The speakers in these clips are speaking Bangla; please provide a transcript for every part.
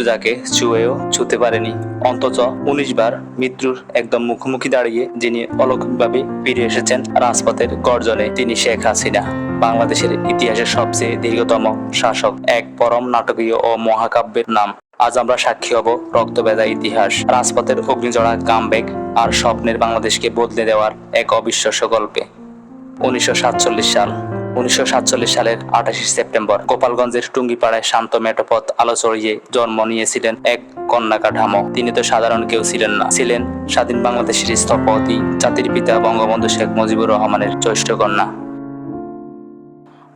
যাকে ছুঁয়েও ছুঁতে পারেনি, অন্তত 19 বার মৃত্যুর একদম মুখোমুখি দাঁড়িয়ে যিনি অলৌকিকভাবে ফিরে এসেছেন রাজপথের গর্জনে, তিনি শেখ হাসিনা। বাংলাদেশের ইতিহাসের সবচেয়ে দীর্ঘতম শাসক, এক পরম নাটকীয় ও মহাকাব্যের নাম। আজ আমরা সাক্ষী হব রক্তভেদা ইতিহাস, রাজপথের অগ্নিজড়া কামব্যাক আর স্বপ্নের বাংলাদেশকে বদলে দেওয়ার এক অবিশ্বাস্য গল্পে। 1947 সাল। 1947 সালের 28 সেপ্টেম্বর গোপালগঞ্জের টুঙ্গিপাড়ায় শান্ত মেঠোপথ আলো ছড়িয়ে জন্ম নিয়েছিলেন এক কন্যা কাঠামো। তিনি তো সাধারণ কেউ ছিলেন না, ছিলেন স্বাধীন বাংলাদেশের স্থপতি, জাতির পিতা বঙ্গবন্ধু শেখ মুজিবুর রহমানের জ্যৈষ্ঠ কন্যা।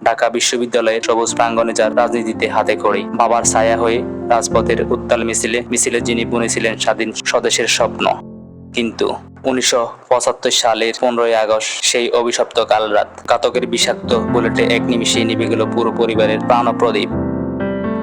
ঢাকা বিশ্ববিদ্যালয়ের সবুজ প্রাঙ্গণে যার রাজনীতিতে হাতে খড়ি, বাবার ছায়া হয়ে রাজপথের উত্তাল মিছিলে যিনি বুনেছিলেন স্বাধীন স্বদেশের স্বপ্ন। কিন্তু 1975 সালের 15ই আগস্ট, সেই অভিশপ্ত কাল রাত, ঘাতকের বিষাক্ত বুলেটে এক নিমিষে নিভে গেল পুরো পরিবারের প্রাণপ্রদীপ।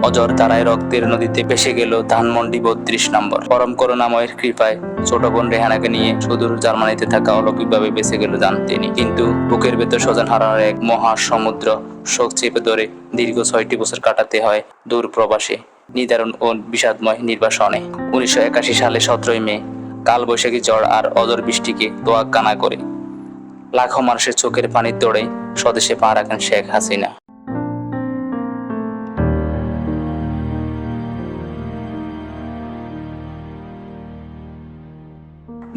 অজর ধারায় রক্তের নদীতে ভেসে গেল ধানমন্ডি 32 নম্বর। পরম করুণাময়ের কৃপায় ছোট বোন রেহানাকে নিয়ে সুদূর জার্মানিতে থাকা অলৌকিকভাবে বেঁচে গেল যান তিনি। কিন্তু বুকের ভেতর স্বজন হারানোর এক মহাসমুদ্র শোক চেপে ধরে দীর্ঘ 6টি বছর কাটাতে হয় দূর প্রবাসে, নিদারুণ ও বিষাদময় নির্বাসনে। 1981 সালে 17ই মে কালবৈশাখী ঝড় আর অজর বৃষ্টিকে তোয়াক্কা না করে লাখো মানুষের চোখের পানির দৌড়ে স্বদেশে পা রাখেন শেখ হাসিনা।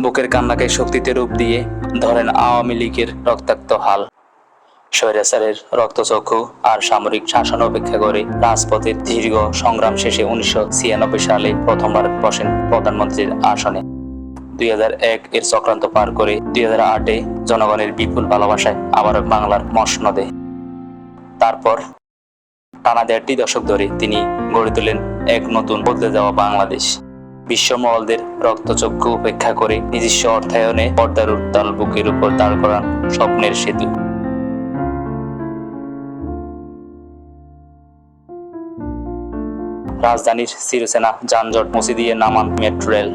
বুকের কান্নাকে শক্তিতে রূপ দিয়ে ধরেন আওয়ামী লীগের রক্তাক্ত হাল। স্বৈরাচারের রক্তচক্ষু আর সামরিক শাসন উপেক্ষা করে রাজপথের দীর্ঘ সংগ্রাম শেষে 1996 সালে প্রথমবার বসেন প্রধানমন্ত্রীর আসনে। 2001 এর চক্রান্ত পার করে 2008-এ জনগণের বিপুল ভালোবাসায় আবারও বাংলার মসনদে। তারপর টানা 1.5 দশক ধরে তিনি গড়ে তোলেন এক নতুন বদলে যাওয়া বাংলাদেশ। বিশ্বমহলদের রক্তচক্ষু উপেক্ষা করে নিজস্ব অর্থায়নে পর্দার উত্তাল বুকের উপর দাঁড় করান স্বপ্নের সেতু। রাজধানীর চিরচেনা যানজট মুছে দিয়ে নামান মেট্রো রেল।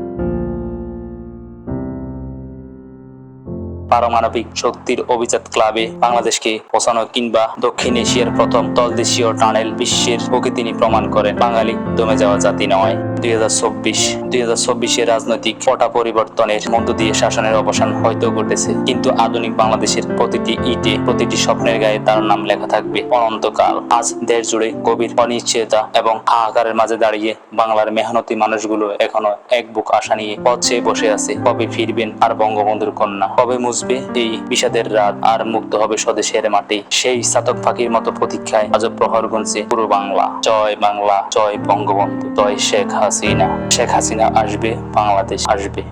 পারমাণবিক শক্তির অভিজাত ক্লাবে বাংলাদেশকে পৌঁছানো কিংবা দক্ষিণ এশিয়ার প্রথম তলদেশীয় টানেল বিশ্বের বুকে তিনি প্রমাণ করেন বাঙালি দমে যাওয়া জাতি নয়। 2024 রাজনৈতিক পটা পরিবর্তনের মধ্য দিয়ে শাসনের অবসান হয়তো ঘটেছে, কিন্তু আধুনিক বাংলাদেশের প্রতিটি ইটে, প্রতিটি স্বপ্নের গায়ে তার নাম লেখা থাকবে অনন্তকাল। আজ দেশ জুড়ে গভীর অনিশ্চয়তা এবং হাহাকারের মাঝে দাঁড়িয়ে বাংলার মেহনতি মানুষগুলো এখনো এক বুক আশা নিয়ে পথ চেয়ে বসে আছে। কবে ফিরবেন আর বঙ্গবন্ধুর কন্যা? কবে মুছবে এই বিষাদের রাত আর মুক্ত হবে স্বদেশের মাটি? সেই চাতক পাখির মতো প্রতীক্ষায় আজ প্রহর গুনছে পুরো বাংলা। জয় বাংলা, জয় বঙ্গবন্ধু, জয় শেখ হাসিনা। শেখ হাসিনা আসবে, বাংলাদেশ আসবে।